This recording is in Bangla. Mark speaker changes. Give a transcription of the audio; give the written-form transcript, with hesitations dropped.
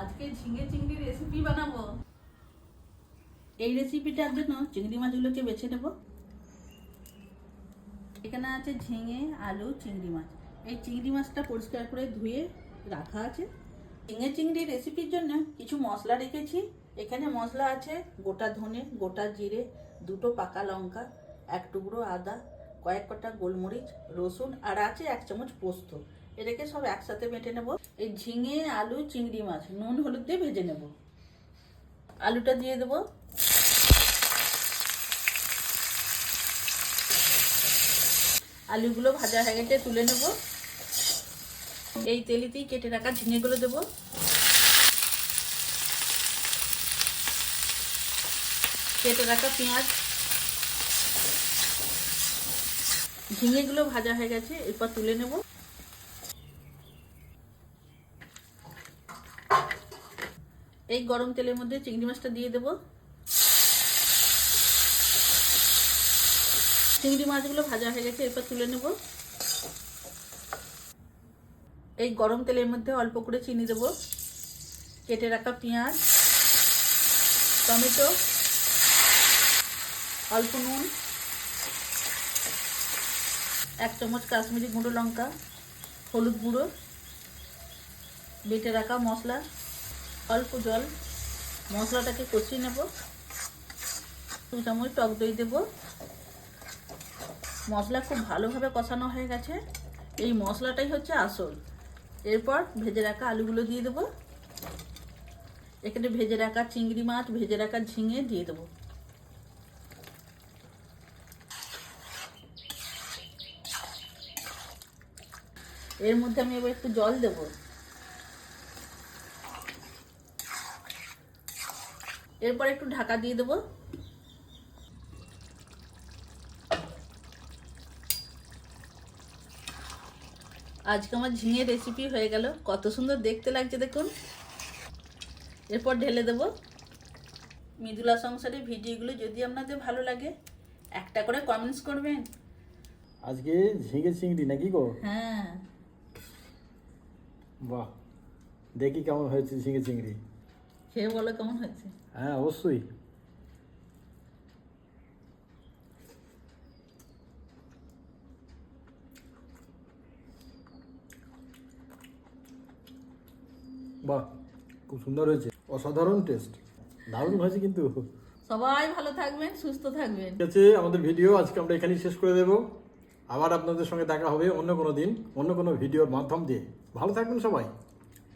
Speaker 1: আজকে ঝিঙে চিংড়ি রেসিপি বানাবো। এই রেসিপিটার জন্য চিংড়ি মাছগুলোকে বেছে নেব। এখানে আছে ঝিঙে, আলু, চিংড়ি মাছ। এই চিংড়ি মাছটা পরিষ্কার করে ধুয়ে রাখা আছে। ঝিঙে চিংড়ি রেসিপির জন্য কিছু মশলা রেখেছি। এখানে মশলা আছে গোটা ধনে, গোটা জিরে, দুটো পাকা লঙ্কা, এক টুকরো আদা, কয়েক কটা গোলমরিচ, রসুন আর আছে 1 চামচ পোস্ত। এটাকে সব একসাথে বেটে নেব। এই ঝিঙে, আলু, চিংড়ি মাছ নুন হলুদ দিয়ে ভেজে নেব। আলুটা দিয়ে দেবো। আলুগুলো ভাজা হয়ে গেছে, তুলে নেব। এই তেলেতেই কেটে রাখা ঝিঙেগুলো দেবো। কেটে রাখা পেঁয়াজ। ঝিঙেগুলো ভাজা হয়ে গেছে, এরপর তুলে নেব। এই গরম তেলের মধ্যে চিংড়ি মাছটা দিয়ে দেব। চিংড়ি মাছগুলো ভাজা হয়ে গেছে, এরপর তুলে নেব। এই গরম তেলের মধ্যে অল্প করে চিনি দেব, কেটে রাখা পেঁয়াজ, টমেটো, অল্প নুন, 1 চামচ কাশ্মীরি গুঁড়ো লঙ্কা, হলুদ গুঁড়ো, বেটে রাখা মশলা, অল্প জল। মশলাটাকে কষিয়ে নেব। 2 চামচ টক দই দেব। মশলা খুব ভালোভাবে কষানো হয়ে গেছে। এই মশলাটাই হচ্ছে আসল। এরপর ভেজে রাখা আলুগুলো দিয়ে দেবো। এখানে ভেজে রাখা চিংড়ি মাছ, ভেজে রাখা ঝিঙে দিয়ে দেবো। এর মধ্যে আমি এবার একটু জল দেব। এরপর একটু ঢাকা দিয়ে দেবো। আজকে আমার ঝিঙে রেসিপি হয়ে গেল। কত সুন্দর দেখতে লাগছে দেখুন। এরপর ঢেলে দেব। মৃদুলা সংসারের ভিডিওগুলো যদি আপনাদের ভালো লাগে একটা করে কমেন্টস করবেন।
Speaker 2: আজকে ঝিঙে চিংড়ি নাকি গো?
Speaker 1: হ্যাঁ,
Speaker 2: বাহ, দেখি কেমন হয়েছে ঝিঙে চিংড়ি।
Speaker 1: খেয়ে বলো কেমন হয়েছে।
Speaker 2: হ্যাঁ, অবশ্যই। বাহ, খুব সুন্দর হয়েছে, অসাধারণ টেস্ট, দারুণ হয়েছে কিন্তু।
Speaker 1: সবাই ভালো থাকবেন, সুস্থ থাকবেন।
Speaker 2: ঠিক আছে, আমাদের ভিডিও আজকে আমরা এখানেই শেষ করে দেব। আবার আপনাদের সঙ্গে দেখা হবে অন্য কোনো দিন, অন্য কোনো ভিডিওর মাধ্যম দিয়ে। ভালো থাকবেন সবাই।